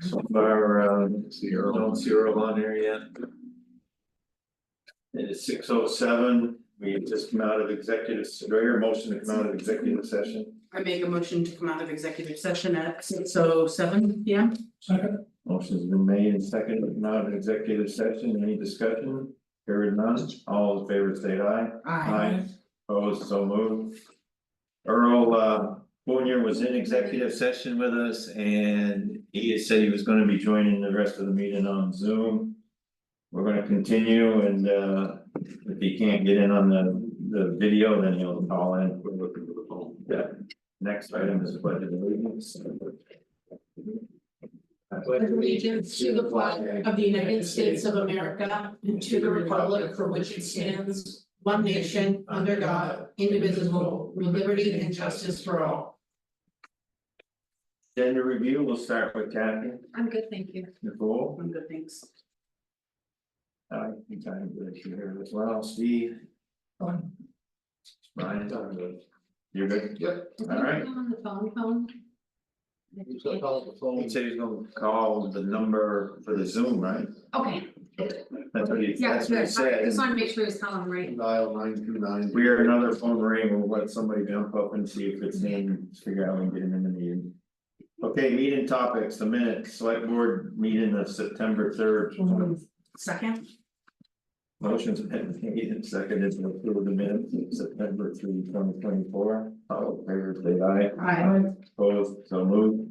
So far, don't see Earl on there yet. It is 6:07, we have just come out of executive, do I hear a motion to come out of executive session? I make a motion to come out of executive session at 6:07 p.m. Second. Motion's been made and seconded to come out of executive session, any discussion? Hearing none, all in favor say aye. Opposed, so moved. Earl, Fournier was in executive session with us and he had said he was gonna be joining the rest of the meeting on Zoom. We're gonna continue and, if he can't get in on the video, then he'll call in. We're looking for the phone. Yeah. Next item is pledge of allegiance. Allegiance to the flag of the United States of America and to the republic for which it stands, one nation, under God, indivisible, with liberty and justice for all. Agenda review, we'll start with Kathy, I'm good, thank you. Nicole. I'm good, thanks. I think I'm good here as well, Steve, Fine. Brian, you're good? Yep. All right. On the phone. He's gonna call the phone. He said he's gonna call the number for the Zoom, right? Okay, That's what he, yeah, that's good, what he I said. just wanna make sure he's calling right. Dial 929. We hear another phone ring, we'll let somebody jump up and see if it's in, figure out and get him in the meeting. Okay, meeting topics, the minutes, select board meeting of September 3rd. Second, Motion's been made and seconded to approve the minutes of September 3, 2024. All in favor, say aye. Aye. Opposed, so moved.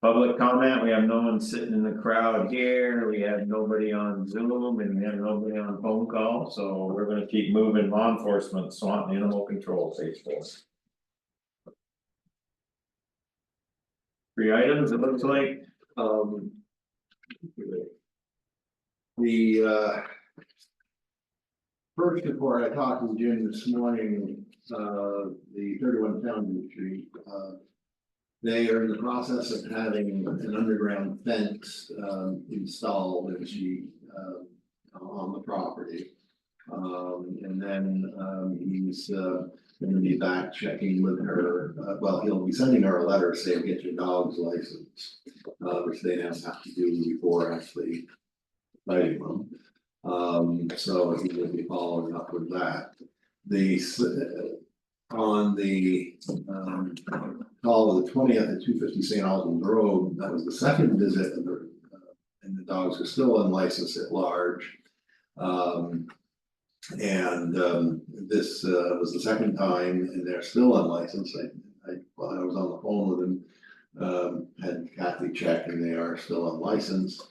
Public comment, we have no one sitting in the crowd here, we have nobody on Zoom and we have nobody on phone call, so we're gonna keep moving. Law enforcement, Swanton Animal Control, page 4. 3 items, it looks like. The first report, I talked to Jim this morning, the 31 Foundry Street, they are in the process of having an underground fence installed and she on the property. And then he's gonna be back checking with her, well, he'll be sending her a letter saying, get your dog's license, which they now have to do before actually writing them. So he will be following up with that. On the call of the 20th at 250 St. Albans Road, that was the second visit of the and the dogs are still unlicensed at large. This was the second time and they're still unlicensed. While I was on the phone with him, had Kathy check and they are still unlicensed.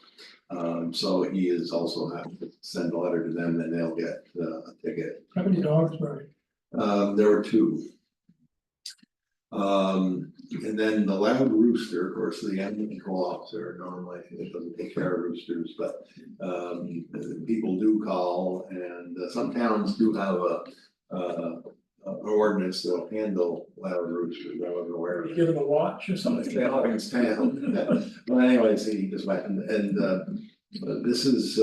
So he is also having to send a letter to them and they'll get a ticket. How many dogs were There were 2. And then the loud rooster, of course, the animal control officer normally doesn't take care of roosters, but people do call and some towns do have an ordinance that'll handle loud roosters. I wasn't aware of you it. give them a watch or something? It's town. Well, anyways, he just went and this is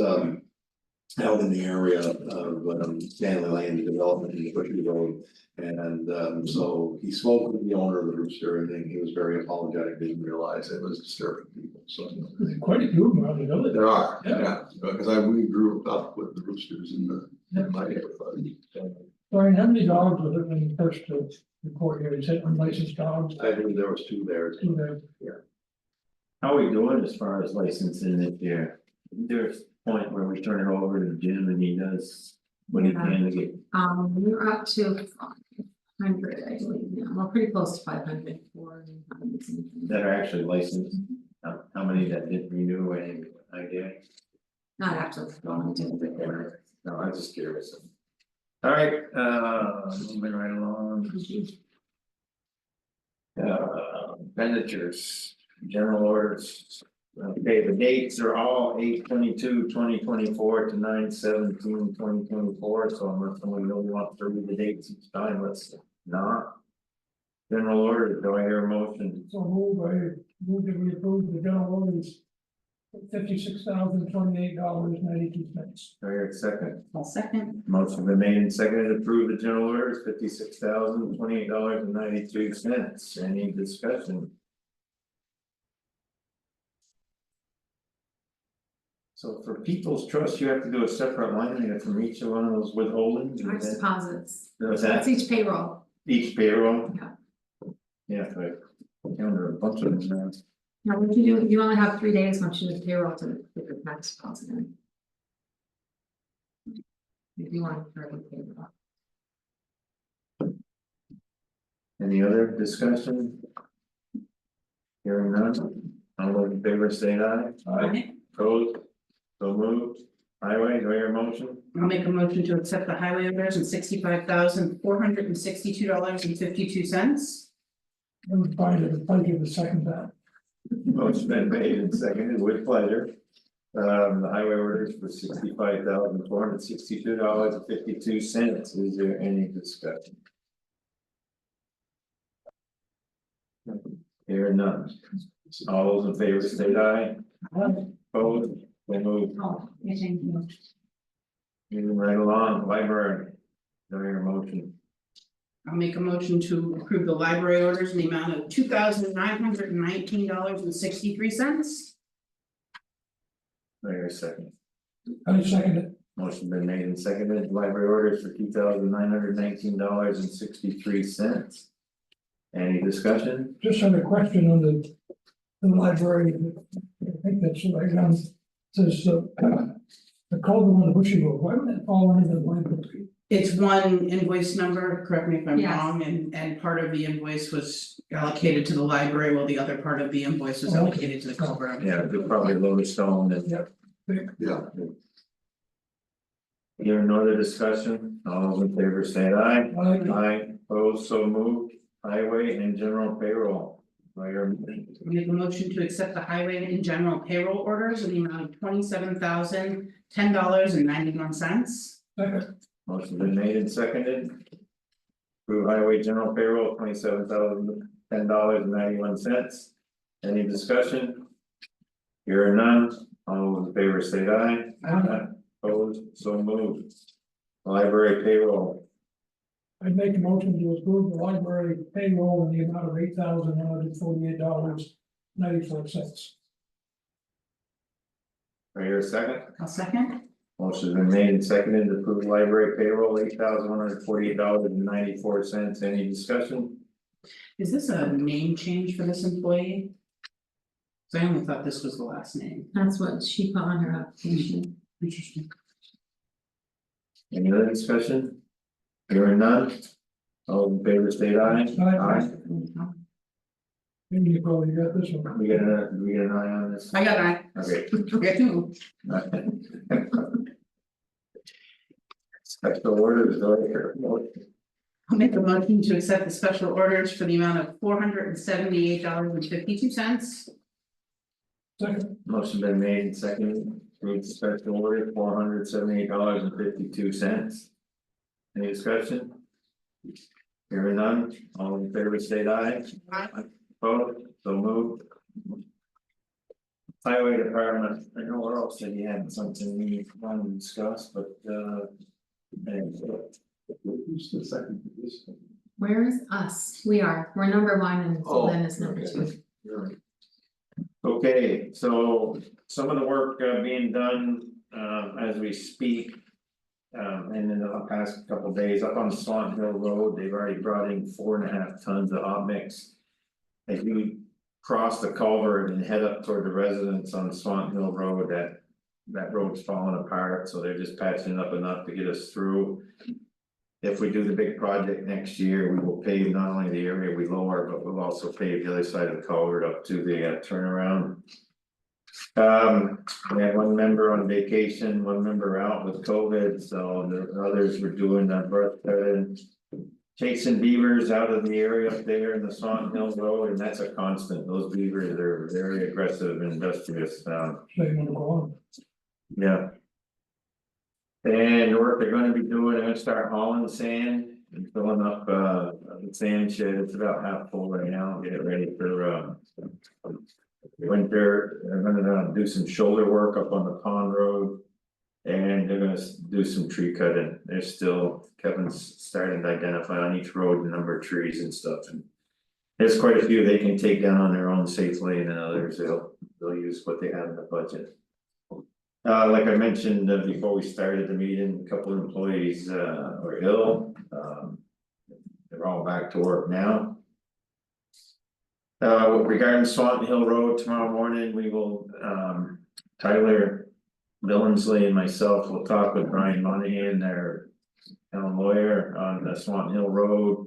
out in the area of Stanley Land Development in the Bushy Road. And so he spoke with the owner of the rooster and then he was very apologetic, didn't realize it was disturbing people, so. There's quite a few of them around the village. There are, Yeah. yeah, because we grew up with the roosters in my neighborhood. Brian, how many dogs were there when you first report here? You said unlicensed dogs? I think there was 2 there. Two there. How are we doing as far as licensing it here? There's a point where we turn it over to Jim and he does what he can to get. We're up to 500, I believe now, we're pretty close to 500 for. That are actually licensed. How many that didn't renew, any idea? Not actually going to the Or- No, I'm just curious. All right, moving right along. Expenditures, general orders. Okay, the dates are all 8/22/2024 to 9/17/2024, so unless someone really wants to read the dates each time, let's not. General order, do I hear a motion? So move that we approve the general orders. $56,028.92. Do I hear a second? I'll second. Motion been made and seconded to approve the general orders, $56,028.92. Any discussion? So for people's trust, you have to do a separate line item from each one of those withholdings. and Direct then- deposits, Does that's that each payroll. each payroll? Yeah. Yeah, but counter a bunch of them now. Now, what you do, you only have 3 days once you do the payroll to put your tax deposit in. If you want to start with payroll. Any other discussion? Hearing none, all those in favor say aye. Aye. Opposed, so moved. Highway, do I hear a motion? I'll make a motion to accept the highway orders and $65,462.52. I would find it a pleasure to second that. Motion been made and seconded with pleasure. The highway orders for $65,462.52. Is there any discussion? Hearing none. All those in favor say aye. Opposed, so moved. Oh, you changed the motion. Moving right along, library. Do I hear a motion? I'll make a motion to approve the library orders in the amount of $2,919.63. Do I hear a second? I second it. Motion been made and seconded, library orders for $2,919.63. Any discussion? Just had a question on the library. I think that's the right one. Says, the culvert on the Bushy Road, why would that fall under the library? It's one invoice number, correct me if I'm Yes. wrong, and part of the invoice was allocated to the library, while the other part of the invoice was Oh, okay. allocated to the culvert. Yeah, they're probably load stone and. Yeah. Hearing no other discussion, all those in favor say aye. Aye, opposed, so moved. Highway and general payroll. Do I hear a motion? Make a motion to accept the highway and general payroll orders in the amount of $27,010.91. Second, Motion been made and seconded. Approve highway general payroll, $27,010.91. Any discussion? Hearing none, all those in favor say aye. Aye. Opposed, so moved. Library payroll, I make a motion to approve the library payroll in the amount of $8,148.94. do I hear a second? I'll second. Motion's been made and seconded to approve library payroll, $8,148.94. Any discussion? Is this a name change for this employee? 'Cause I only thought this was the last name. That's what she put on her application. Interesting. Any other discussion? Hearing none. All in favor state aye. Aye. Here you go, you got this one. We get an eye on this? I got that. Okay. I got two. Special orders, do I hear a motion? I'll make a motion to accept the special orders for the amount of $478.52. Second, Motion been made and seconded, approve special order, $478.52. Any discussion? Hearing none, all in favor state aye. Aye. Opposed, so moved. Highway department, I know we're all said you had something we wanted to discuss, but who's the second for this? Where is us? We're number one and Oh, Lynn is number okay. two. Okay, so some of the work being done as we speak. And in the past couple of days up on Swanton Road, they've already brought in 4.5 tons of hot mix. As you cross the culvert and head up toward the residence on Swanton Hill Road, that road's falling apart, so they're just patching it up enough to get us through. If we do the big project next year, we will pave not only the area we lower, but we'll also pave the other side of the culvert up to the turnaround. We had one member on vacation, one member out with COVID, so the others were doing that birth cutting. Chasing beavers out of the area up there in the Swanton Hill Road, and that's a constant, those beavers are very aggressive and industrious, so you want to go on. yeah. And the work they're gonna be doing, they're gonna start hauling sand and filling up the sand shed, it's about half full right now, get it ready for winter. They're gonna do some shoulder work up on the pond road. And they're gonna do some tree cutting, there's still, Kevin's starting to identify on each road the number of trees and stuff, and. There's quite a few they can take down on their own safely, and then others they'll use what they have in the budget. Like I mentioned before we started the meeting, a couple of employees were ill. They're all back to work now. Regarding Swanton Hill Road, tomorrow morning, we will, Tyler Billingsley and myself will talk with Brian Monahan, their town lawyer on the Swanton Hill Road.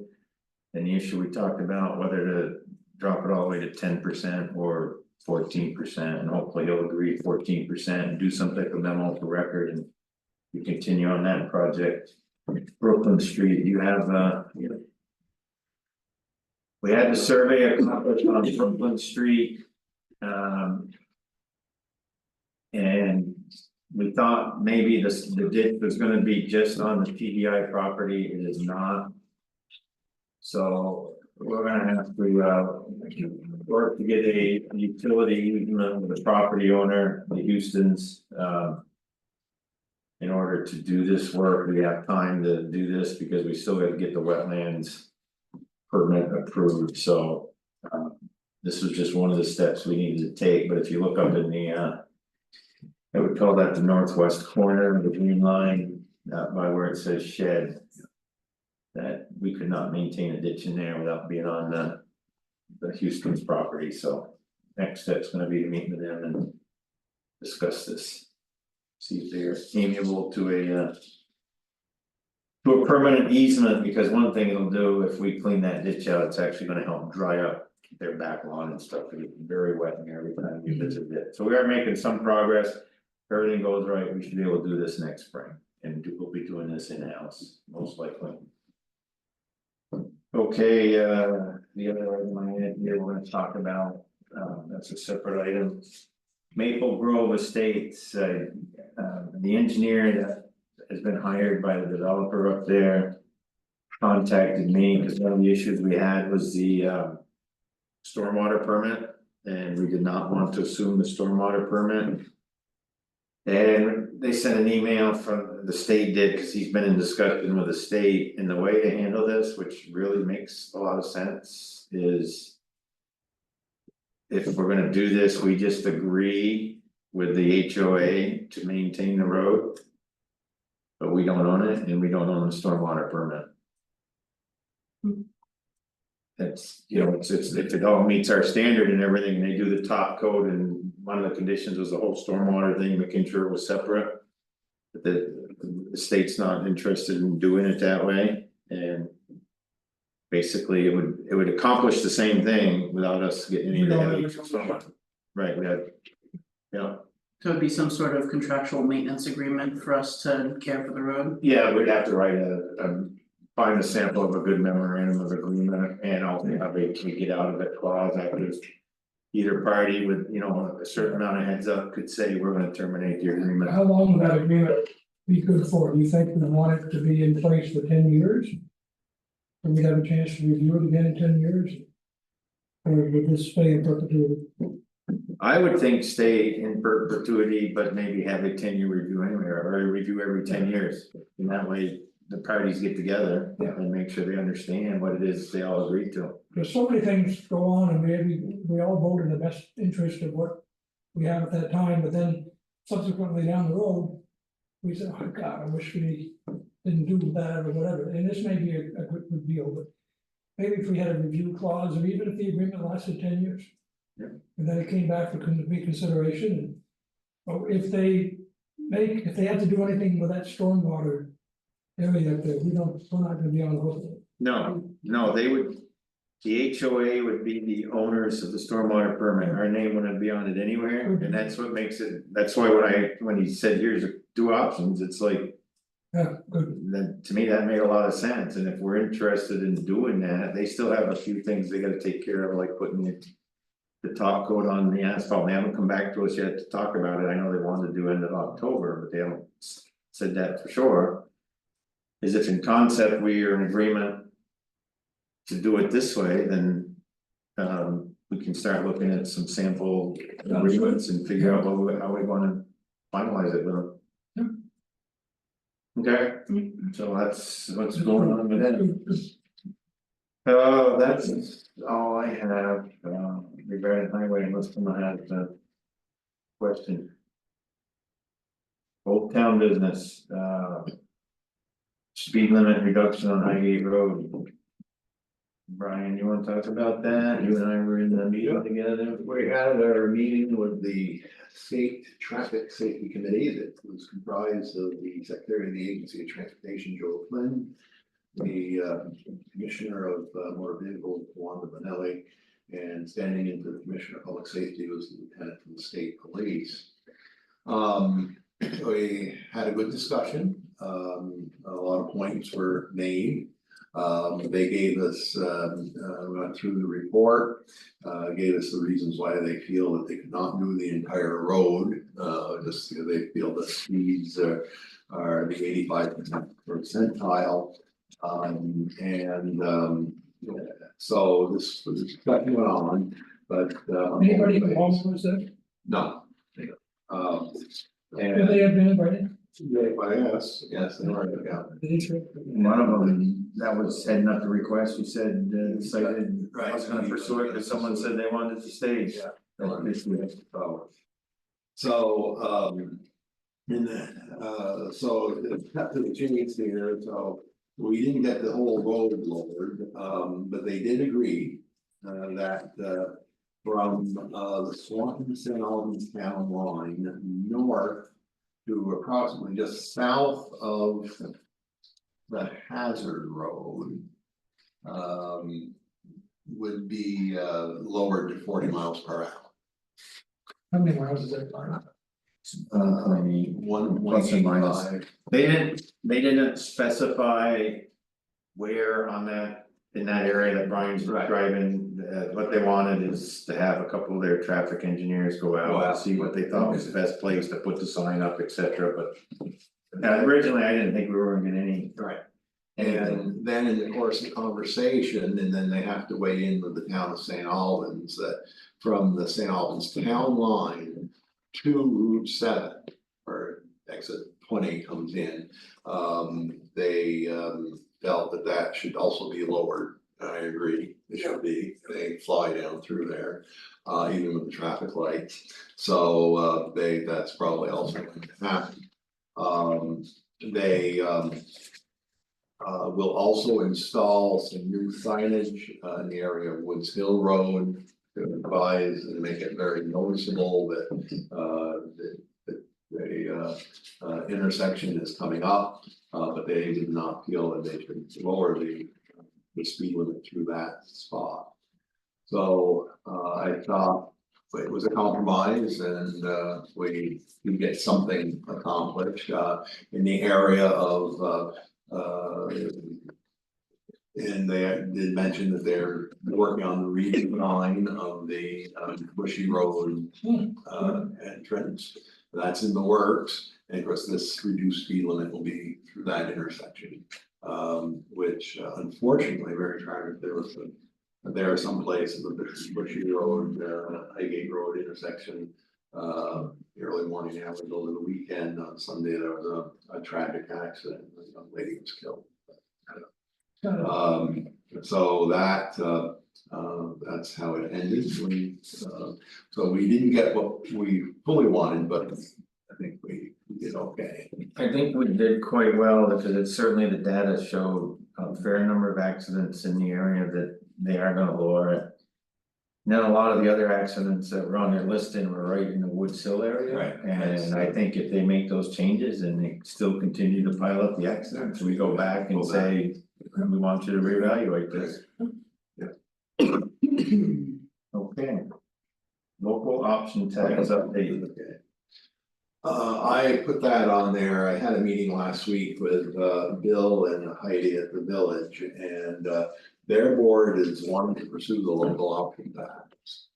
And the issue we talked about, whether to drop it all the way to 10% or 14%, and hopefully he'll agree 14% and do some type of memo for record and. We continue on that project. Brooklyn Street, you have we had the survey accomplished on Brooklyn Street. And we thought maybe the ditch was gonna be just on the TDI property, it is not. So we're gonna have to work to get a utility easement with the property owner, the Houstons, in order to do this work, we have time to do this because we still gotta get the wetlands permit approved, so. This was just one of the steps we needed to take, but if you look up in the I would call that the northwest corner of the green line, by where it says shed. That we could not maintain a ditch in there without being on the Houston's property, so. Next step's gonna be to meet with them and discuss this. See if they're amiable to a permanent easement, because one thing it'll do, if we clean that ditch out, it's actually gonna help dry up their back lawn and stuff, it's very wet in there every time you visit it. So we are making some progress. If everything goes right, we should be able to do this next spring, and we'll be doing this in-house, most likely. Okay, the other item I had here, we're gonna talk about, that's a separate item. Maple Grove Estates, the engineer that has been hired by the developer up there. Contacted me because one of the issues we had was the stormwater permit, and we did not want to assume the stormwater permit. And they sent an email from the state did, because he's been in discussion with the state, and the way to handle this, which really makes a lot of sense, is. If we're gonna do this, we just agree with the HOA to maintain the road. But we don't own it, and we don't own the stormwater permit. That's, it's if it all meets our standard and everything, and they do the top coat, and one of the conditions was the whole stormwater thing, making sure it was separate. But the state's not interested in doing it that way, and. Basically, it would accomplish the same thing without us getting any of the heavy stormwater. Right, we had. Yeah, So it'd be some sort of contractual maintenance agreement for us to care for the road. yeah, we'd have to write find a sample of a good memorandum of agreement, and also have a get out of it clause after. Either party with, a certain amount of heads up could say, we're gonna terminate the agreement. How long would that agreement be good for? Do you think we want it to be in place for 10 years? And we have a chance to review it again in 10 years? Or would this stay in perpetuity? I would think stay in perpetuity, but maybe have a 10-year review anyway, or a review every 10 years. And that way the parties get together and make sure they understand what it is they all agree to. There's so many things go on, and maybe we all vote in the best interest of what we have at that time, but then subsequently down the road. We said, oh God, I wish we didn't do that or whatever, and this may be a good deal, but. Maybe if we had a review clause, or even if the agreement lasted 10 years. Yeah. And then it came back for reconsideration, and. Or if they have to do anything with that stormwater. Area up there, we're not gonna be on the hook. No, they would. The HOA would be the owners of the stormwater permit, our name wouldn't be on it anywhere, and that's what makes it, that's why when he said, here's two options, it's like. Yeah, good. Then to me, that made a lot of sense, and if we're interested in doing that, they still have a few things they gotta take care of, like putting the top coat on the asphalt. They haven't come back to us yet to talk about it. I know they wanted to do end of October, but they haven't said that for sure. Is if in concept we are in agreement to do it this way, then we can start looking at some sample agreements and figure out how we wanna finalize it with them. Okay, so that's what's going on with that. That's all I have regarding highway, unless someone has a question. Old Town Business, speed limit reduction on Highgate Road. Brian, you wanna talk about that? You and I were in the meeting together. We had our meeting with the state traffic safety committee that was comprised of the secretary of the agency of transportation, Joe Flynn. The commissioner of motor vehicles, Wanda Bonelli, and standing in for the commissioner of public safety was the lieutenant from the state police. We had a good discussion, a lot of points were made. They gave us, we went through the report, gave us the reasons why they feel that they could not do the entire road. Just, they feel the speeds are the 85th percentile. So this discussion went on, but. Anybody involved with that? No. Have And they been invited? yes, they were, yeah. One of them, that was heading up the request, you said, cited, I was gonna pursue it, because someone said they wanted to stage. Yeah. And then, so it's cut to the chase here, so we didn't get the whole road lowered, but they did agree. That from the Swanton St. Albans town line north to approximately just south of the Hazard Road. Would be lowered to 40 miles per hour. How many miles is that line? 1.8 plus or minus. 1.85. They didn't specify where on that, in that area that Brian's driving. What they wanted is to have a couple of their traffic engineers go out and see what they thought was the best place to put the sign up, etc. But originally, I didn't think we were gonna get any. Right. And then in the course of the conversation, and then they have to weigh in with the town of St. Albans, that from the St. Albans town line to Route 7, where exit 20 comes in, they felt that that should also be lowered. I agree, it should be, they fly down through there, even with the traffic lights, so that's probably also going to happen. They will also install some new signage in the area of Woods Hill Road to advise and make it very noticeable that the intersection is coming up, but they did not feel that they should lower the speed limit through that spot. So I thought it was a compromise, and we can get something accomplished in the area of and they did mention that they're working on the redesign of the Bushy Road entrance. That's in the works, and of course this reduced speed limit will be through that intersection. Which unfortunately, very tragic, there are some places of the Bushy Road, Highgate Road intersection. The early morning hours over the weekend on Sunday, there was a tragic accident, a young lady was killed. So that's how it ended. So we didn't get what we fully wanted, but I think we did okay. I think we did quite well, because it's certainly the data showed a fair number of accidents in the area that they are gonna lower it. And then a lot of the other accidents that were on their listing were right in the Woods Hill area. Right. And I think if they make those changes and they still continue to pile up the accidents, we go back and say, we want you to reevaluate this. Okay. Local option tax update. Okay. I put that on there. I had a meeting last week with Bill and Heidi at the village, and their board is wanting to pursue the local option tax.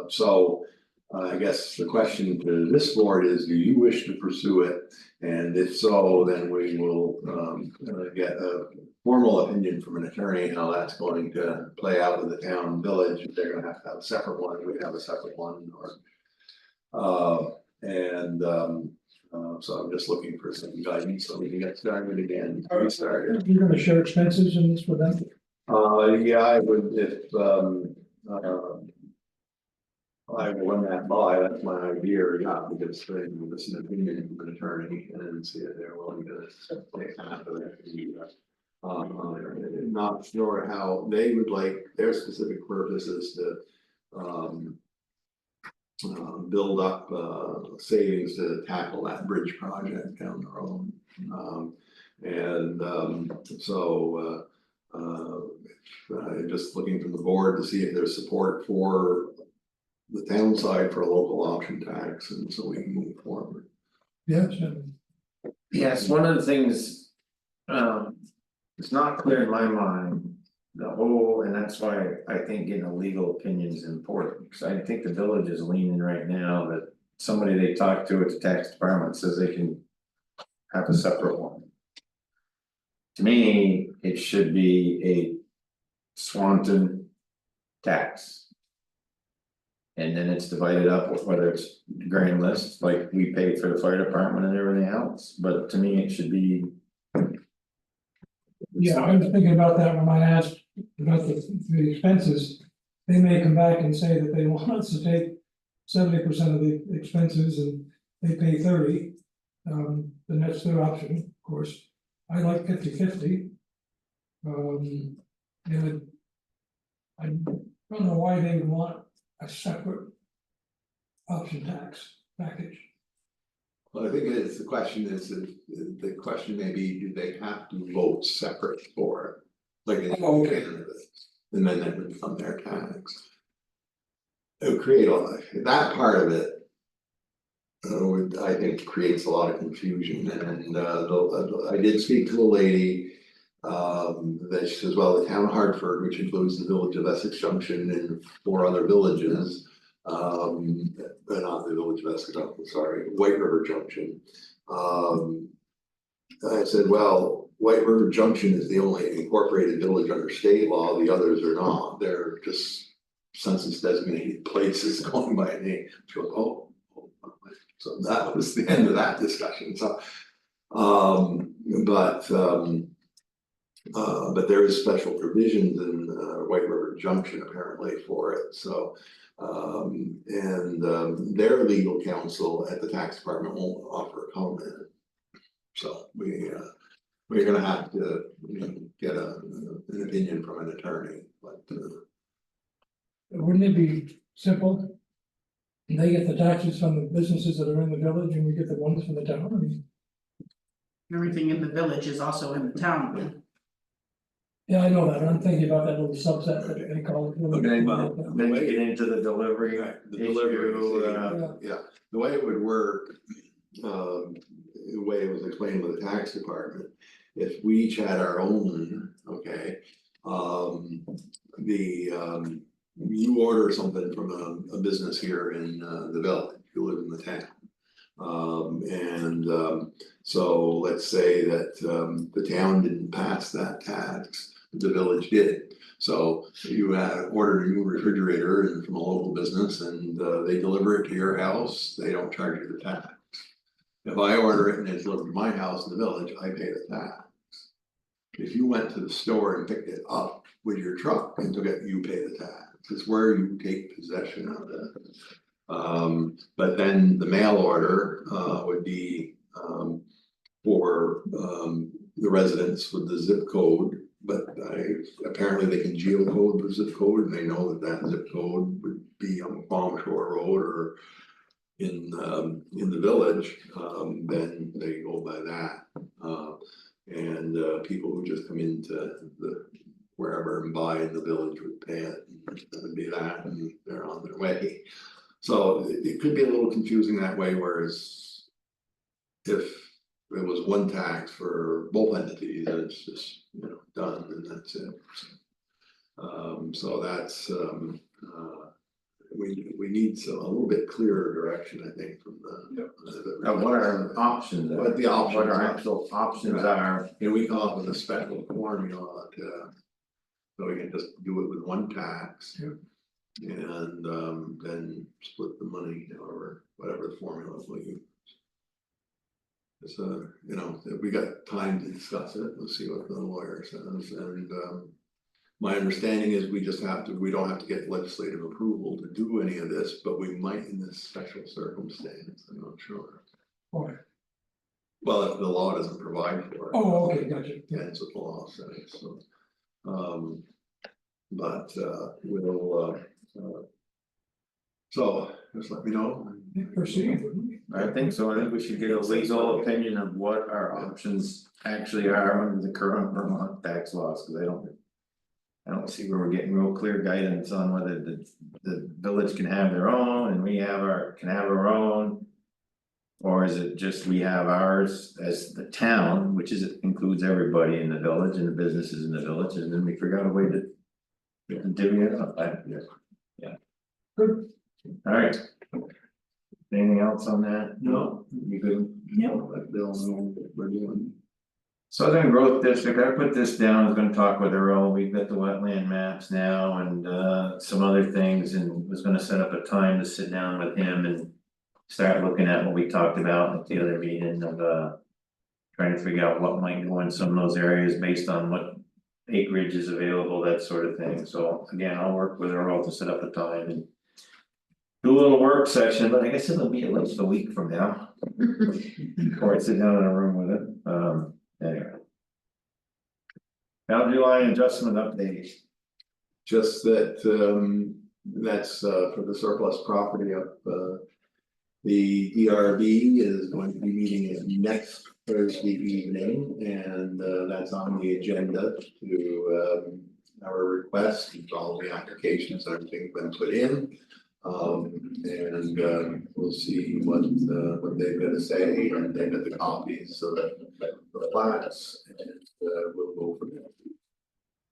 So I guess the question to this board is, do you wish to pursue it? And if so, then we will get a formal opinion from an attorney how that's going to play out with the town and village. If they're gonna have to have a separate one, we have a separate one, or so I'm just looking for some guidance so we can get started again. Restarted. You're gonna share expenses in this with them? Yeah, I would, if I will run that by, that's my idea, yeah, because then this is an opinion from an attorney and see if they're willing to take half of it. Not sure how they would like, their specific purpose is to, build up, savings to tackle that bridge project down the road. Just looking from the board to see if there's support for the town side for a local option tax, and so we can move forward. Yes, Yes, one of the things. It's not clear in my mind, the whole, and that's why I think getting a legal opinion is important, because I think the village is leaning right now that. Somebody they talk to at the tax department says they can. Have a separate one. To me, it should be a Swanton tax. And then it's divided up with whether it's grand list, like we pay for the fire department and everything else, but to me, it should be. yeah, I was thinking about that when I asked about the expenses. They may come back and say that they want us to take 70% of the expenses and they pay 30. Then that's their option, of course. I like 50/50. And I don't know why they would want a separate option tax package. Well, I think it's, the question may be, do they have to vote separate for it? Like in Oh, okay. Canada, and then that would become their tax. It would create that part of it. I think creates a lot of confusion, and I did speak to a lady. That she says, well, the town of Hartford, which includes the village of Essex Junction and 4 other villages. Not the village of Essex Junction, sorry, White River Junction. I said, well, White River Junction is the only incorporated village under state law, the others are not, they're just census designated places going by a name. She goes, oh. So that was the end of that discussion, so. But there is special provisions in White River Junction apparently for it, so. Their legal counsel at the tax department won't offer a comment. So we're gonna have to, get an opinion from an attorney, but. Wouldn't it be simple? They get the taxes from the businesses that are in the village and we get the ones from the town, I mean. Everything in the village is also in the town. Yeah, I know that, I'm thinking about that little subset that they call it. Okay, well, then you get into the delivery. The delivery, issue, yeah, the way it would work, the way it was explained with the tax department. If we each had our own, okay, you order something from a business here in the village, you live in the town. So let's say that the town didn't pass that tax, the village did. So you ordered a new refrigerator and from a local business and they deliver it to your house, they don't charge you the tax. If I order it and it's delivered to my house in the village, I pay the tax. If you went to the store and picked it up with your truck and took it, you pay the tax. It's where you take possession of it. But then the mail order would be for the residents with the zip code. But apparently they can geocode the zip code and they know that zip code would be on Palm Shore Road or in the village, then they go by that. People who just come into the wherever and buy in the village would pay it, and that would be that, and they're on their way. So it could be a little confusing that way, whereas if it was one tax for both entities, then it's just, done and that's it. So that's we need a little bit clearer direction, I think, from the. what our options are. What the options What our are. actual options are. And we come up with a special formula so we can just do it with one tax. Yeah. And then split the money or whatever the formula we use. If we got time to discuss it, we'll see what the lawyer says, and My understanding is we don't have to get legislative approval to do any of this, but we might in this special circumstance, I'm not sure. Okay. Well, if the law doesn't provide for it. Oh, okay, gotcha. That's what the law says, so. But we'll so just let me know. Proceed. I think so, I think we should get a legal opinion of what our options actually are under the current Vermont tax laws, cause I don't see where we're getting real clear guidance on whether the village can have their own and we can have our own. Or is it just we have ours as the town, which includes everybody in the village and the businesses in the village, and then we figure out a way to. Divvy it up, yeah. Good. Alright. Anything else on that? No. You good? No. Let Bill know what we're doing. Southern Growth District, I put this down, I was gonna talk with Earl, we've got the wetland maps now and some other things, and was gonna set up a time to sit down with him and. Start looking at what we talked about at the other meeting of trying to figure out what might go in some of those areas based on what. Acreage is available, that sort of thing, so again, I'll work with Earl to set up a time and. Do a little work session, but I guess it'll be at least a week from now. Before I sit down in a room with it, anyway. Now July adjustment update. Just that that's for the surplus property up the DRB is going to be meeting next Thursday evening, and that's on the agenda to our request, and all the applications, everything's been put in. And we'll see what they've got to say, and they've got the copies, so that the plats, and we'll go from there.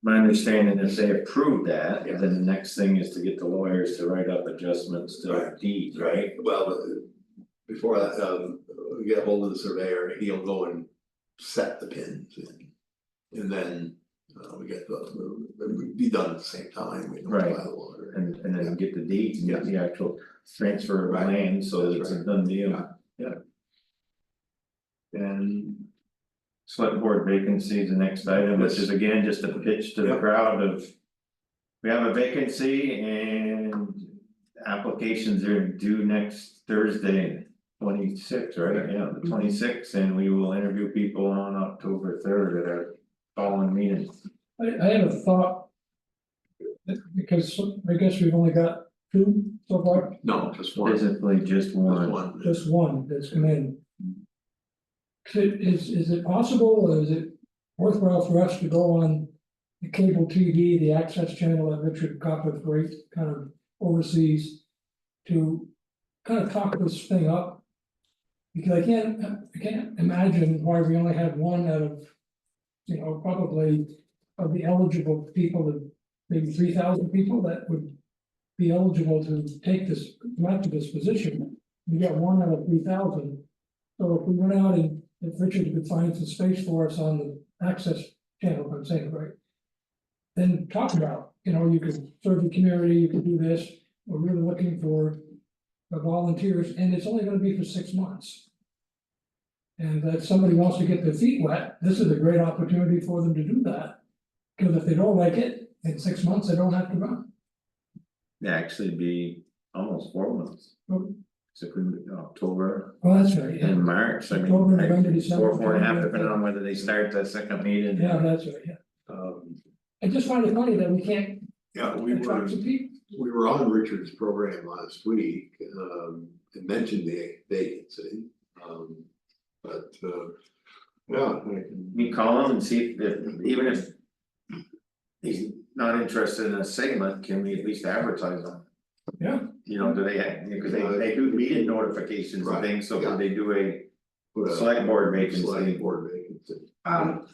My understanding is they approved that, and then the next thing is to get the lawyers to write up adjustments to deeds, right? Well, before that, we get a hold of the surveyor, he'll go and set the pins in. And then we get it'd be done at the same time, we don't Right. file the water. And then get the deeds and get the actual transfer of Right. land, so that it's a done deal. And Select board vacancy is the next item, which is again just a pitch to the Yep. crowd of. We have a vacancy and applications are due next Thursday, 26th, right? Yeah, the 26th, and we will interview people on October 3rd at our following meeting. I had a thought. Because I guess we've only got two so far, no, just one, Physically, just one. just one that's come in. Is it possible, or is it worthwhile for us to go on the cable TV, the access channel that Richard Copperthwaite kind of oversees? To kind of talk this thing up. Because I can't imagine why we only have one out of, probably of the eligible people, that maybe 3,000 people that would be eligible to take this, not to this position. We got one out of 3,000. So if we went out and if Richard could find some space for us on the access channel, if I'm saying it right. Then talk about, you could serve the community, you could do this, we're really looking for volunteers, and it's only gonna be for 6 months. And that somebody wants to get their feet wet, this is a great opportunity for them to do that. Because if they don't like it, in 6 months, they don't have to run. Yeah, actually be almost 4 months. Oh. So if we October Well, that's right, yeah, and March, I mean. October, November, December, 4.5, January. depending on whether they start that second meeting. yeah, that's right, yeah. I just find it funny that we can't Yeah, we attract some people. were on Richard's program last week, and mentioned the vacancy, but yeah. We call him and see if, even if. He's not interested in a segment, can we at least advertise them? Yeah. Do they have, because they do meeting notifications and Right, things, so yeah. could they do a Put a select board vacancy? select board vacancy.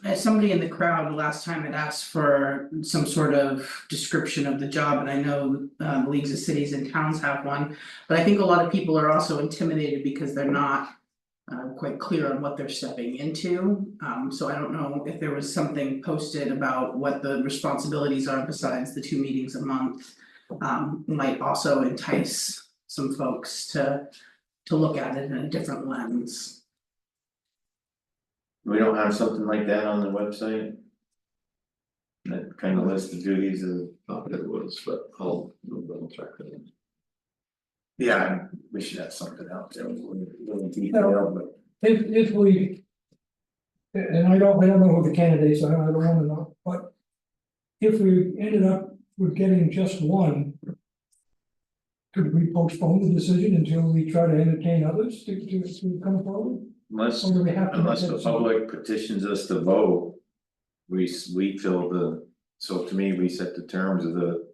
As somebody in the crowd last time had asked for some sort of description of the job, and I know leagues of cities and towns have one. But I think a lot of people are also intimidated because they're not quite clear on what they're stepping into. So I don't know if there was something posted about what the responsibilities are besides the 2 meetings a month. Might also entice some folks to look at it in a different lens. We don't have something like that on the website? That kind of list of duties and, Thought it was, but I'll double check it. yeah, we should have something out there, a little detail, but. if we. And I don't know who the candidates are, I don't wanna know, but. If we ended up with getting just one. Could we postpone the decision until we try to entertain others to come forward? Unless, Or do we have to? unless the public petitions us to vote. We fill the, so to me, we set the terms of the.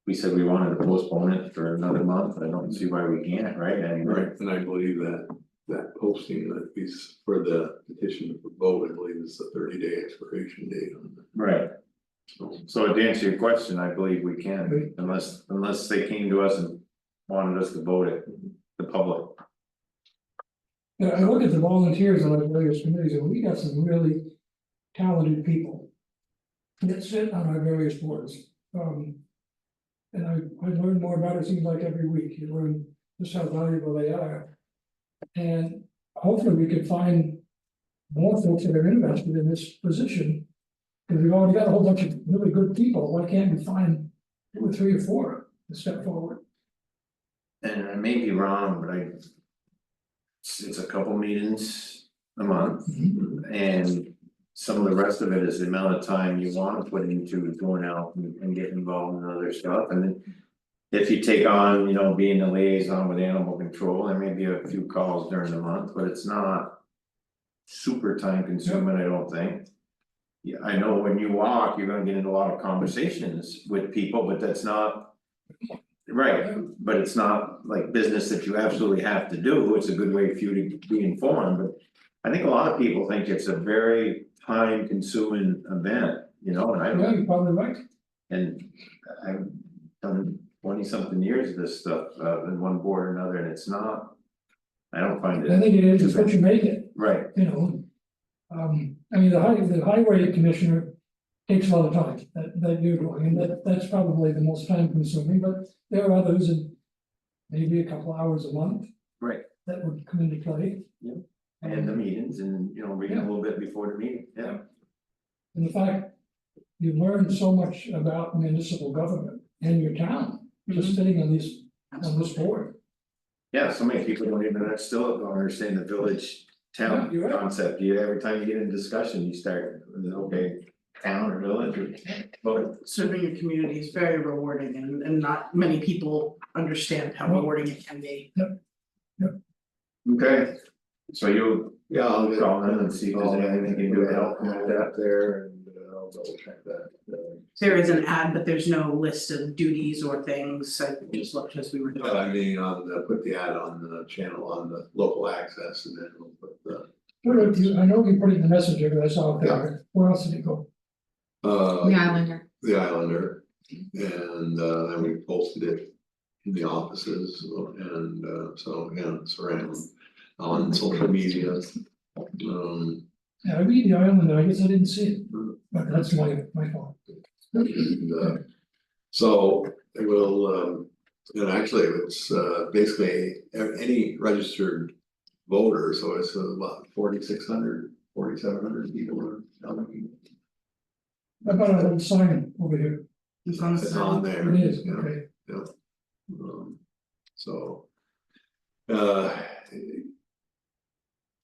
We said we wanted to postpone it for another month, I don't see why we can't, right, I mean, Right, and I believe that posting that is for the petition for vote, I believe is the 30-day expiration date on that. right, So, so to answer your question, I believe we can, Right. unless they came to us and. Wanted us to vote it, the public, Yeah, I look at the volunteers on our various committees, and we got some really talented people. That sit on our various boards, and I learn more about it, seems like every week, you learn just how valuable they are. And hopefully we could find more folks that are interested in this position. Because we've already got a whole bunch of really good people, why can't we find 2 or 3 or 4 to step forward? and I may be wrong, but it's a couple meetings a month. And some of the rest of it is the amount of time you wanna put into going out and getting involved in other stuff, and then. If you take on, you know, being the liaison with animal control, there may be a few calls during the month, but it's not. Super time consuming, I don't think. Yeah, I know when you walk, you're gonna get into a lot of conversations with people, but that's not. Right, but it's not like business that you absolutely have to do, it's a good way for you to be informed, but. I think a lot of people think it's a very time consuming event, you know, and I Yeah, don't, you're probably right. and I've done 20-something years of this stuff, in one board or another, and it's not. I don't find I it, think it is, it's what you make it, right, you know. I mean, the highway commissioner takes a lot of time, that you're doing, and that's probably the most time consuming, but there are others and. Maybe a couple hours a month. Right. That would come into play. and the meetings and, you know, reading a Yeah. little bit before the meeting, yeah. And the fact, you learn so much about municipal government and your town, just sitting on this board. Yeah, so many people don't even, still don't understand the village Yeah, town you're right. concept, every time you get in discussion, you start, okay, town or village or. But Serving your community is very rewarding and not many people understand how rewarding it can be. okay, so you Yeah, I'll get. call them and see if there's anything you can do to help I'll with get that. up there and I'll double check that. There is an ad, but there's no list of duties or things, I just looked as we were but I talking. mean, put the ad on the channel on the local access and then we'll put the. I know you put it in the messenger, but I saw it there, where else did it go? The Islander. The Islander, and then we posted it in the offices, and so, yeah, it's around on social media. Yeah, I read the island, I guess I didn't see it, but that's my fault. And, so it will, and actually it's basically any registered voter, so it's about 4,600, 4,700 people are coming. I got a little sign over here, It's on the It's side. on there. it is, yeah. okay, So.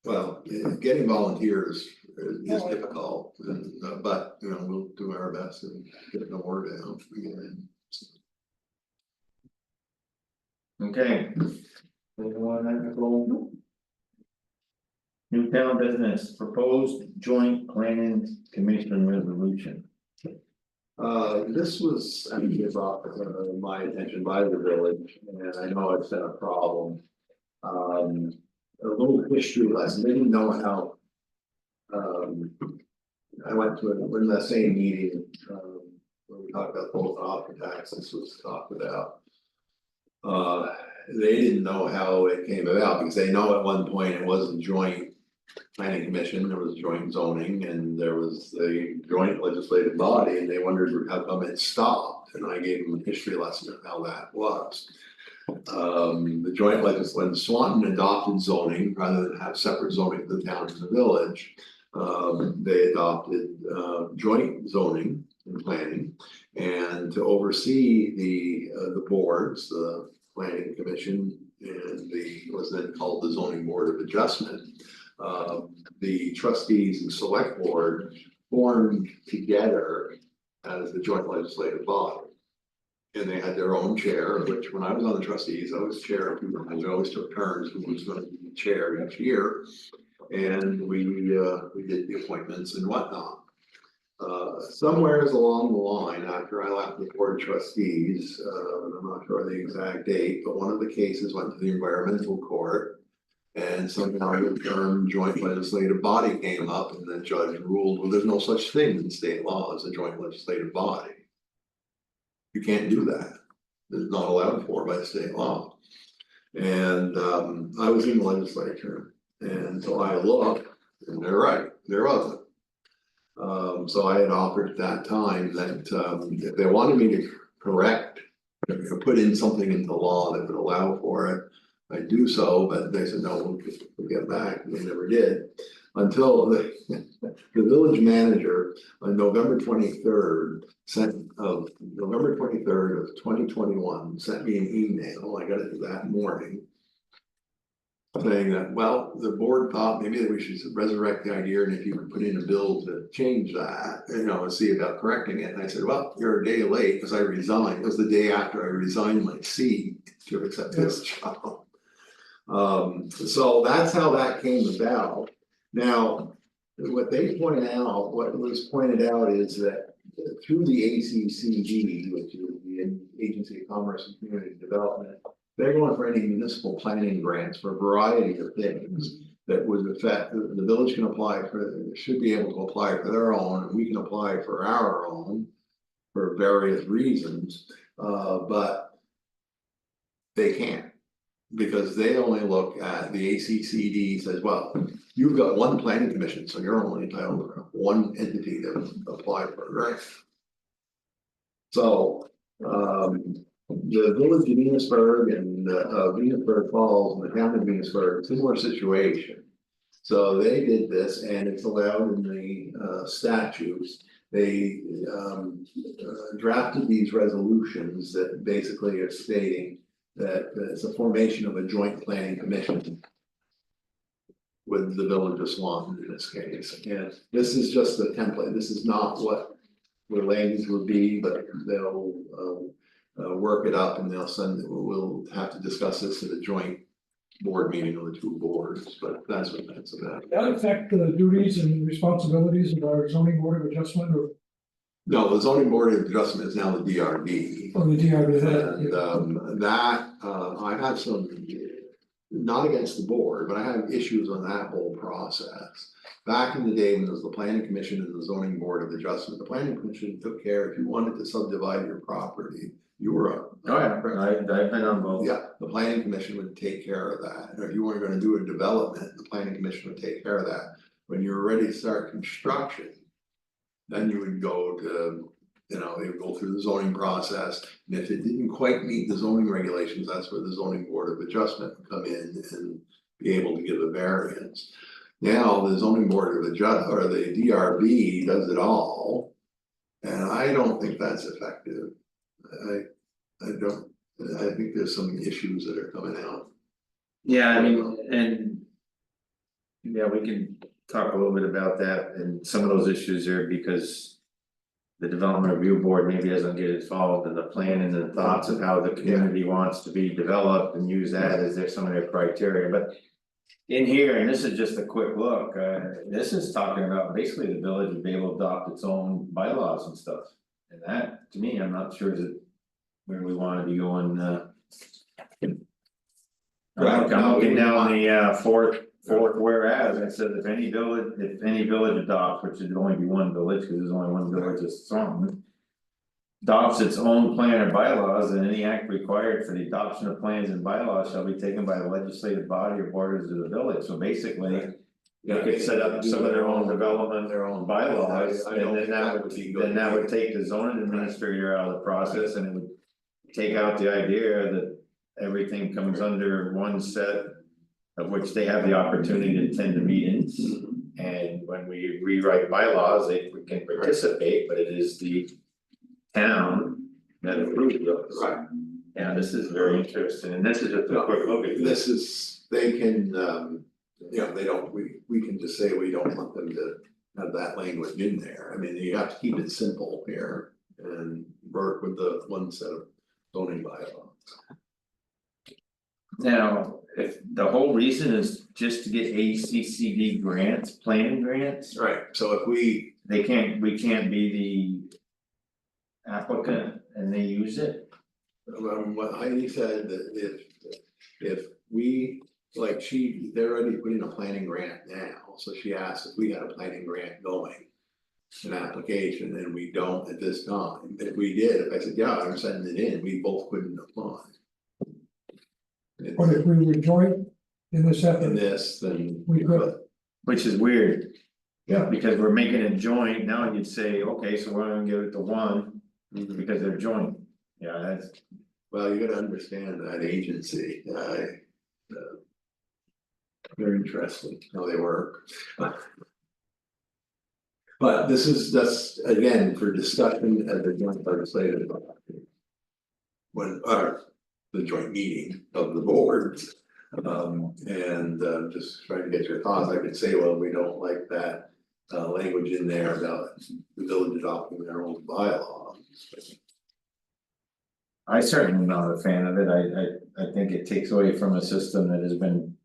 Well, getting volunteers is difficult, and, but, you know, we'll do our best and get the word out again. Okay. Anyone have a goal? New town business, proposed joint planning commission resolution. This was actually brought to my attention by the village, and I know it's been a problem. A little history lesson, they didn't know how. I went to in the same meeting, where we talked about both option tax, this was talked about. They didn't know how it came about, because they know at one point it was a joint planning commission, there was joint zoning, and there was the joint legislative body, and they wondered how come it stopped, and I gave them a history lesson of how that was. The joint legislature, when Swanton adopted zoning, rather than have separate zoning for the town and the village. They adopted joint zoning, in planning. And to oversee the boards, the planning commission and was then called the zoning board of adjustment. The trustees and select board formed together as the joint legislative body. And they had their own chair, which when I was on the trustees, I was chair, we always took turns who was going to be chair each year. And we did the appointments and whatnot. Somewheres along the line, after I left the board of trustees, I'm not sure the exact date, but one of the cases went to the environmental court. And somehow the term joint legislative body came up and the judge ruled, well, there's no such thing in state law as a joint legislative body. You can't do that. It's not allowed for by state law. And I was in the legislature, and so I looked, and they're right, there wasn't. So I had offered at that time that if they wanted me to correct, or put in something into law that would allow for it, I'd do so, but they said, no, we'll get back, and they never did. Until the village manager on November 23rd of 2021 sent me an email, I got it that morning. Saying that, well, the board thought maybe that we should resurrect the idea, and if you could put in a bill to change that, and see about correcting it. And I said, well, you're a day late because I resigned. It was the day after I resigned my seat to accept this job. So that's how that came about. Now, what they point out, what was pointed out is that through the ACCD, which is the Agency of Commerce and Community Development, they're going for any municipal planning grants for a variety of things that would affect, the village can apply for, should be able to apply for their own, and we can apply for our own for various reasons, but they can't. Because they only look at the ACCD says, well, you've got one planning commission, so you're only entitled to one entity to apply for a grant. So, the village of Venusburg and Venusburg Falls and the town of Venusburg, similar situation. So they did this, and it's allowed in the statutes. They drafted these resolutions that basically are stating that it's a formation of a joint planning commission with the village of Swanton in this case. And this is just the template. This is not what the language would be, but they'll work it up and they'll send, we'll have to discuss this at a joint board meeting of the two boards, but that's what that's about. Does that affect the duties and responsibilities of our zoning board of adjustment or? No, the zoning board of adjustment is now the DRB. Or the DRB? And I have some, not against the board, but I have issues on that whole process. Back in the day when there was the planning commission and the zoning board of adjustment, the planning commission took care, if you wanted to subdivide your property, you were a. Oh, yeah, I've been on both. Yeah, the planning commission would take care of that, and if you weren't gonna do a development, the planning commission would take care of that. When you were ready to start construction, then you would go to, they would go through the zoning process, and if it didn't quite meet the zoning regulations, that's where the zoning board of adjustment would come in and be able to give a variance. Now, the zoning board of adjustment, or the DRB does it all, and I don't think that's effective. I think there's some issues that are coming out. Yeah, I mean, and. Yeah, we can talk a little bit about that and some of those issues there because. The development review board maybe doesn't get involved in the plan and the thoughts of how the community wants to be developed and use that as some of their criteria, but. In here, and this is just a quick look, this is talking about basically the village will be able to adopt its own bylaws and stuff. And that, to me, I'm not sure that where we wanna be going, I'm looking down the fourth whereas, it says if any village adopts, which should only be one village, cause there's only one village of Swanton. Adopts its own plan or bylaws, and any act required for the adoption of plans and bylaws shall be taken by the legislative body or borders of the village, so basically. They could set up some of their own development, their own bylaws, I and don't then think that would be good. then that would take the zoning administrator out of the process, and it would. Take out the idea that everything comes under one set. Of which they have the opportunity to attend the meetings, and when we rewrite bylaws, we can participate, but it is the. Town that approves those. Right. Yeah, this is very interesting, and this is just a quick look at This is, they can, they don't, we can just say we don't want them to have that language in there. I mean, you have to keep it simple here and work with the one set of zoning bylaws. Now, if the whole reason is just to get ACCD grants, planning grants, Right, so if we, we can't be the. Applicant and they use it, what Heidi said, that if we, like they're already putting a planning grant now, so she asked if we had a planning grant going. An application, and we don't at this time, if we did, if I said, yeah, I'm sending it in, we both couldn't apply. But if we were joint in this In effort, this, then. We could. which is weird. Yeah. Because we're making it joint, now you'd say, okay, so we're gonna give it to one, Mhm. because they're joint, yeah, that's. Well, you gotta understand that agency, they're interesting how they work. But this is just, again, for discussion at the joint legislative body. When, the joint meeting of the boards. Just trying to get your thoughts, I could say, well, we don't like that. Language in there about the village adopting their own bylaws. I certainly am not a fan of it, I think it takes away from a system that has been.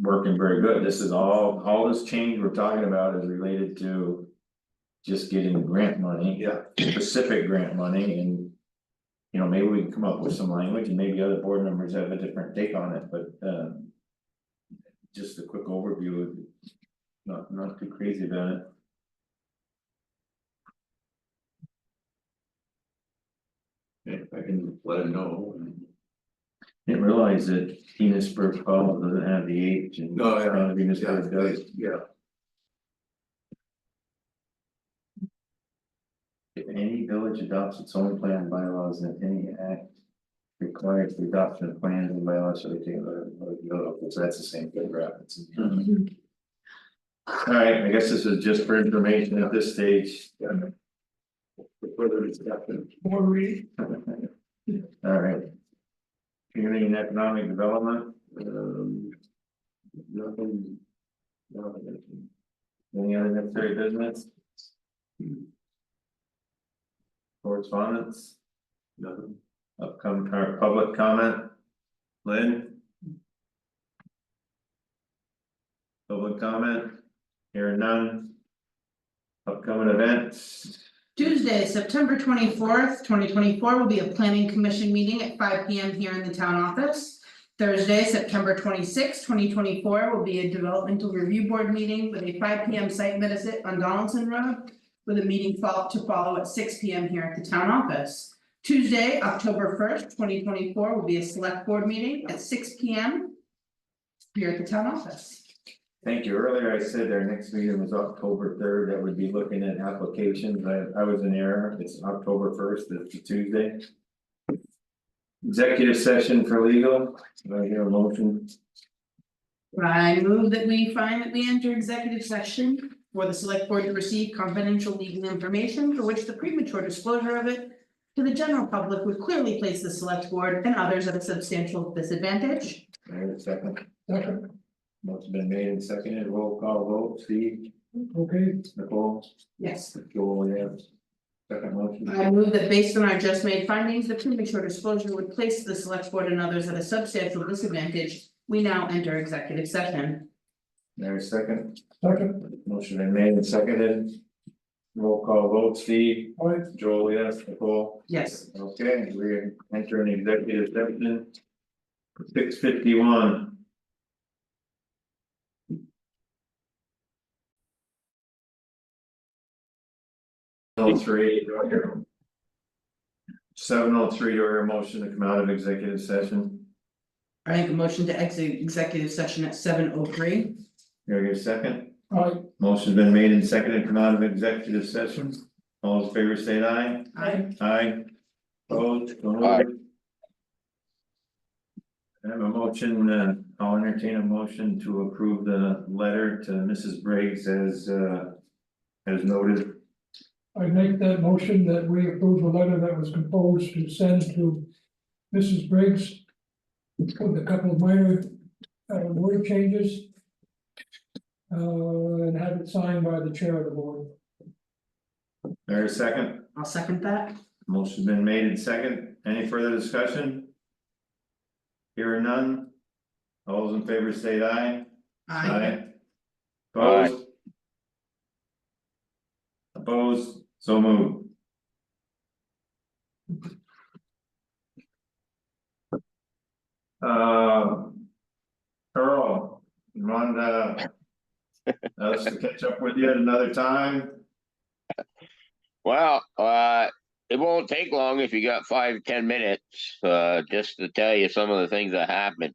Working very good, this is all this change we're talking about is related to. Just getting grant money. Yeah. Specific grant money and. You know, maybe we can come up with some language and maybe other board members have a different take on it, but just a quick overview. Not too crazy about it. If I can let him know. Didn't realize that Venusburg Falls doesn't have the H and. No, yeah, Venusburg does. Yeah, If any village adopts its own plan and bylaws and any act. Requires the adoption of plans and bylaws, so they take so that's the same paragraph. Alright, I guess this is just for information at this stage. for further discussion. more read, Alright. Community and economic development, Nothing. any other necessary business? Correspondence, Nothing. upcoming or public comment, Lynn? Public comment, hearing none. Upcoming events, Tuesday, September 24th, 2024 will be a planning commission meeting at 5 P.M. here in the town office. Thursday, September 26th, 2024 will be a developmental review board meeting with a 5 P.M. site visit on Donaldson Road. With a meeting to follow at 6 P.M. here at the town office. Tuesday, October 1st, 2024 will be a select board meeting at 6 P.M. here at the town office. thank you, earlier I said our next meeting was October 3rd, that would be looking at applications, I was in error, it's October 1st, it's a Tuesday. Executive session for legal, do I hear a motion? I move that we find that we enter executive session for the select board to receive confidential legal information for which the premature disclosure of it to the general public would clearly place the select board and others at a substantial disadvantage. I hear a second, second, motion's been made and seconded, roll call vote, Steve, okay, Nicole, Yes. Joel, yes. Second motion. I move that based on our just made findings, the premature disclosure would place the select board and others at a substantial disadvantage. We now enter executive session. There's second, second, motion been made and seconded. Roll call vote, Steve, all right, Joel, yes, Nicole. Yes. Okay, we're entering executive session. 6:51. Oh, 3, do I hear? 7:03, do I hear a motion to come out of executive session? I make a motion to exit executive session at 7:03. Do I hear a second? all right, Motion's been made and seconded to come out of executive session. All those in favor say aye. Aye. Aye. Opposed? So moved. Aye. I have a motion, I'll entertain a motion to approve the letter to Mrs. Briggs as noted. I make that motion that we approve the letter that was composed to send to Mrs. Briggs with a couple of minor word changes. And have it signed by the chair of the board. There's a second, I'll second that. motion's been made and second, any further discussion? Hearing none. All those in favor say aye. Opposed? Opposed, so moved. Earl, you want us to catch up with you at another time? Well, it won't take long if you got 5-10 minutes, just to tell you some of the things that happened.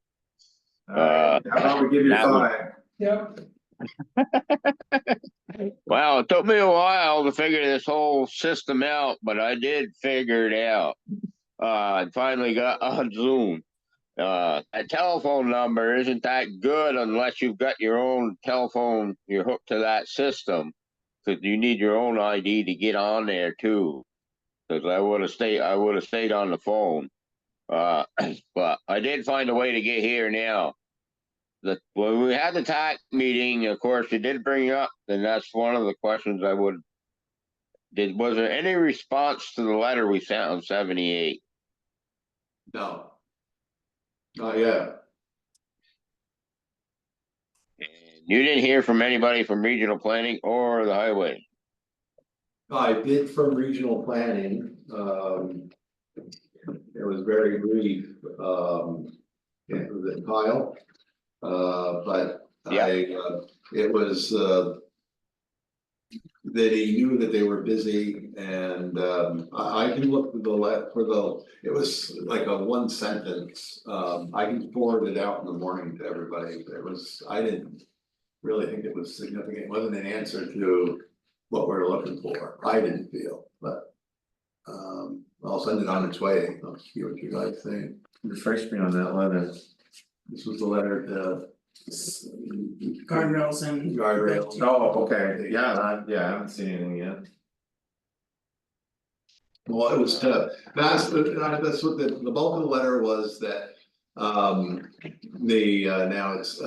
How about we give you that was- 5? Yep. Well, it took me a while to figure this whole system out, but I did figure it out. I finally got on Zoom. That telephone number isn't that good unless you've got your own telephone, you're hooked to that system. Cause you need your own ID to get on there too. Cause I would have stayed on the phone. But I did find a way to get here now. When we had the TAC meeting, of course, you did bring up, and that's one of the questions I would. Was there any response to the letter we sent on 78? No. Not yet. And you didn't hear from anybody from regional planning or the highway? I did from regional planning, it was very brief, it was at Kyle. But it was, that he knew that they were busy and, I can look for it was like a 1 sentence. I can forward it out in the morning to everybody. I didn't really think it was significant. It wasn't an answer to what we're looking for. I didn't feel, but, I'll send it on its way. I'll see what you guys think. Refresh me on that letter. This was the letter to Guardrails and. guardrails. Oh, okay, yeah, I haven't seen anything yet. Well, it was that's what the bulk of the letter was that, now it's,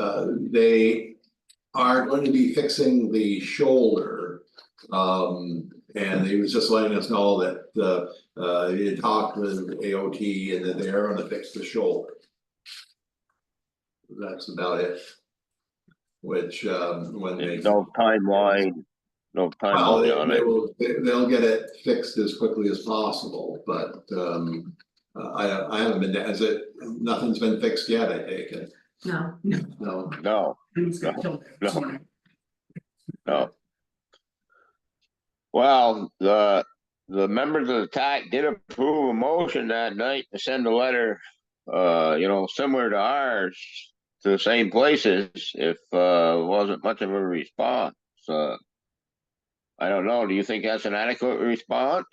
they are going to be fixing the shoulder. And he was just letting us know that, he had talked with AOT and that they are gonna fix the shoulder. That's about it. Which, when they. No timeline, no Well, timeline on it. they'll get it fixed as quickly as possible, but, I haven't been, nothing's been fixed yet, I take it. No, No, No, Who's got killed there this No. morning? no. Well, the members of the TAC did approve a motion that night to send a letter, similar to ours, to the same places, if wasn't much of a response. I don't know, do you think that's an adequate response?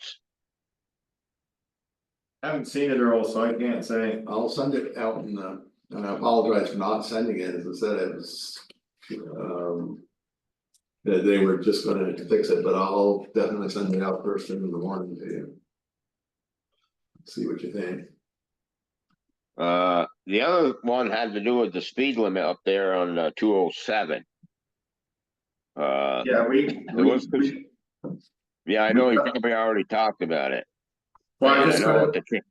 Haven't seen it, Earl, so I can't say. I'll send it out and I apologize for not sending it, as I said, it was. That they were just gonna fix it, but I'll definitely send it out first thing in the morning to you. See what you think. The other one had to do with the speed limit up there on 207. Yeah, Yeah, I know you probably already talked about it. Well, I And just know gotta- what the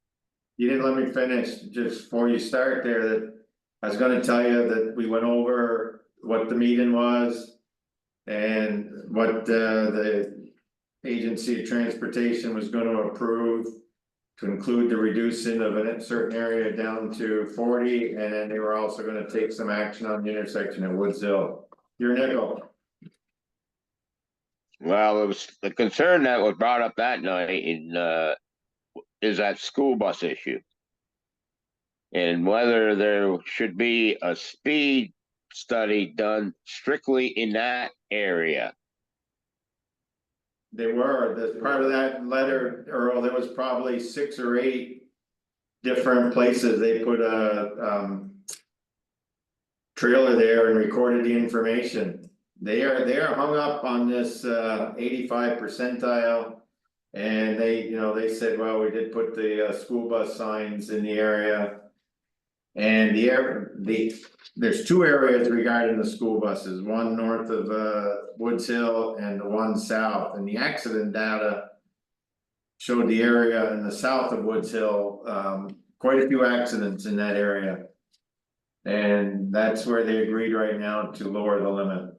You didn't let me finish, just before you start there, that I was gonna tell you that we went over what the meeting was. And what the agency of transportation was gonna approve. To include the reducing of a certain area down to 40, and then they were also gonna take some action on the intersection at Woods Hill. Your nickel. Well, it was the concern that was brought up that night is that school bus issue. And whether there should be a speed study done strictly in that area. They were, that's part of that letter, Earl, there was probably 6 or 8. different places, they put a, trailer there and recorded the information. They are hung up on this, 85 percentile. And they said, well, we did put the, school bus signs in the area. And there's two areas regarding the school buses, one north of, Woods Hill and the one south, and the accident data. Showed the area in the south of Woods Hill, quite a few accidents in that area. And that's where they agreed right now to lower the limit.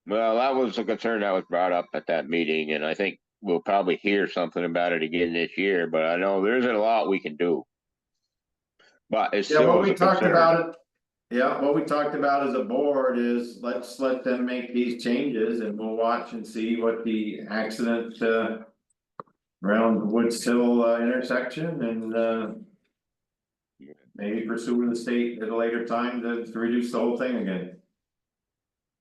Well, that was a concern that was brought up at that meeting, and I think we'll probably hear something about it again this year, but I know there isn't a lot we can do. But it's Yeah, still what is we a talked concern. about it. Yeah, what we talked about as a board is let's let them make these changes and we'll watch and see what the accident, around the Woods Hill, intersection and, maybe pursue the state at a later time to reduce the whole thing again.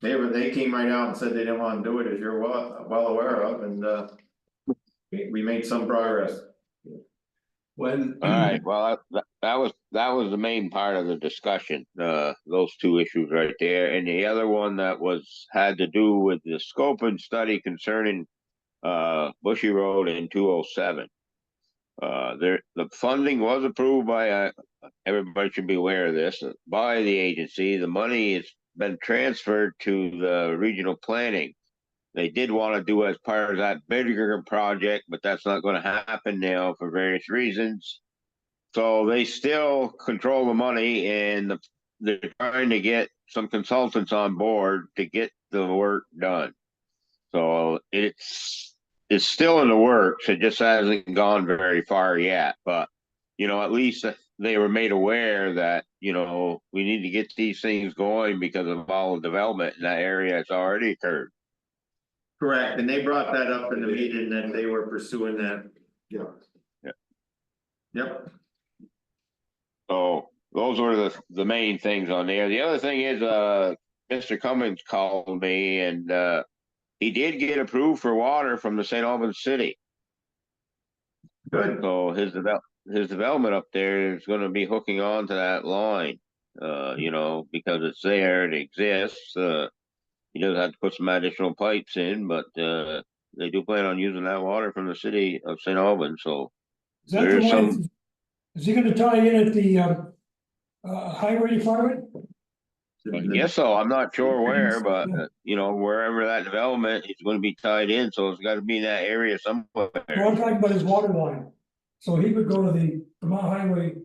They came right out and said they didn't wanna do it, as you're well aware of, and we made some progress. When. Alright, well, that was the main part of the discussion, those two issues right there, and the other one that had to do with the scope and study concerning. Bushy Road in 207. The funding was approved by, everybody should be aware of this, by the agency. The money has been transferred to the regional planning. They did want to do as part of that bigger project, but that's not going to happen now for various reasons. So they still control the money, and they're trying to get some consultants on board to get the work done. So it's still in the works. It just hasn't gone very far yet, but at least they were made aware that, we need to get these things going because of all the development in that area that's already occurred. Correct, and they brought that up in the meeting that they were pursuing that. Yeah. Yep. So those were the main things on there. The other thing is, Mr. Cummings called me and, he did get approved for water from the St. Albans City. Good. So his development up there is gonna be hooking on to that line, because it's there, it exists, he does have to put some additional pipes in, but, they do plan on using that water from the city of St. Albans, so. Is that the There's one, some- is he gonna tie in at the, highway department? I guess so, I'm not sure where, but, wherever that development is gonna be tied in, so it's gotta be in that area somewhere. Well, I'm talking about his water line, so he would go to the Vermont Highway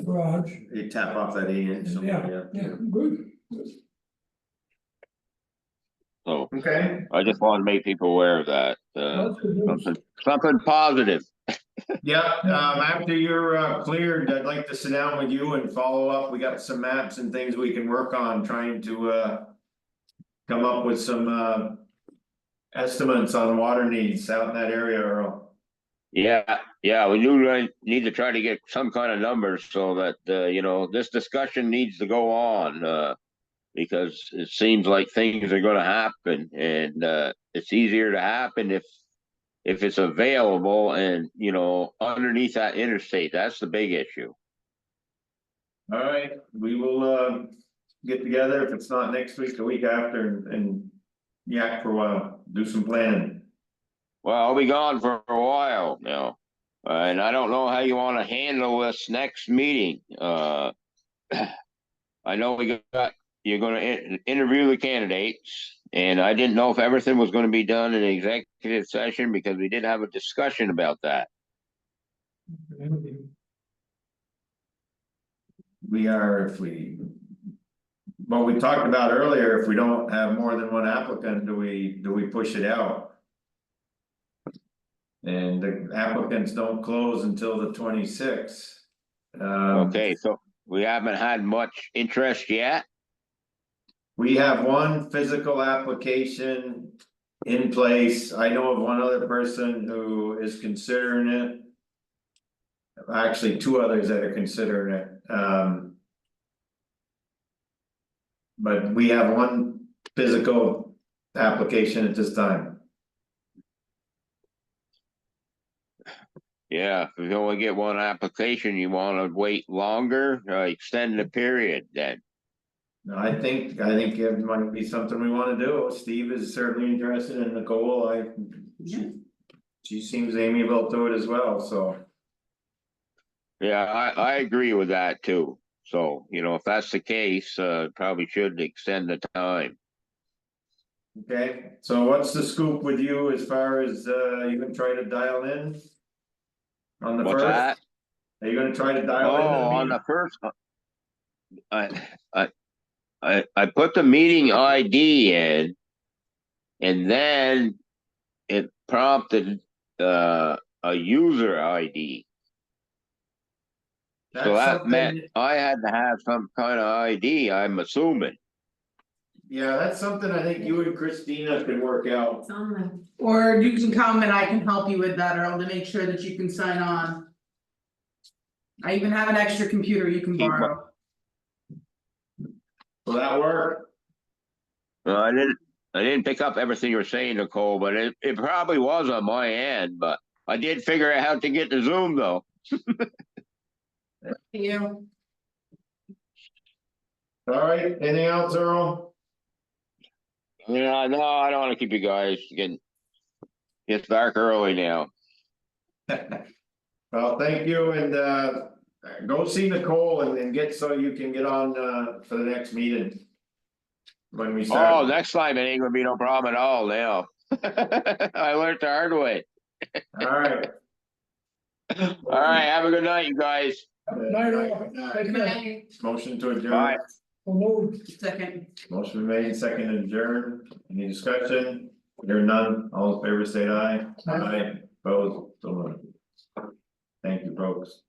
garage. You tap off that 8 inch. Yeah, good. So, Okay, I just wanted to make people aware of that, That's good news. something positive. yeah, after you're cleared, I'd like to sit down with you and follow up. We got some maps and things we can work on trying to come up with some estimates on water needs out in that area, Earl. Yeah, we do need to try to get some kind of numbers so that, this discussion needs to go on, because it seems like things are gonna happen and, it's easier to happen if it's available and, underneath that interstate, that's the big issue. All right, we will get together, if it's not next week, the week after, and yak for a while, do some planning. Well, I'll be gone for a while now, and I don't know how you wanna handle this next meeting, I know you're gonna interview the candidates, and I didn't know if everything was gonna be done in executive session, because we did have a discussion about that. We are, what we talked about earlier, if we don't have more than one applicant, do we push it out? And the applicants don't close until the 26th. Okay, so we haven't had much interest yet? We have one physical application in place. I know of one other person who is considering it. Actually, two others that are considering it, but we have one physical application at this time. Yeah, if you only get one application, you wanna wait longer, extend the period then. No, I think it might be something we wanna do, Steve is certainly interested in Nicole, she seems amiable to it as well, so. Yeah, I agree with that too. So, if that's the case, probably should extend the time. Okay, so what's the scoop with you as far as you gonna try to dial in? On the What's first, that? are you gonna try to dial in Oh, the on meeting? the first. I put the meeting ID in. And then it prompted a user ID. So That's that meant something, I had to have some kind of ID, I'm assuming. yeah, that's something I think you and Christina can work out. It's on my, Or you can come and I can help you with that, Earl, to make sure that you can sign on. I even have an extra computer you can Keep my- borrow. Will that work? Well, I didn't pick up everything you were saying, Nicole, but it probably was on my end, but I did figure out how to get to Zoom though. You. Alright, anything else, Earl? Yeah, no, I don't wanna keep you guys getting. It's dark early now. Well, thank you, and go see Nicole and get, so you can get on for the next meeting. When we Oh, start, next time it ain't gonna be no problem at all now. I learned the hard way. alright. Alright, have a good night, you guys. Night, all. Take care. Motion to adjourn. Bye. So moved. Second. Motion made, second adjourn, any discussion? Hear none, all in favor say aye. Aye. Opposed, so moved. Thank you, folks.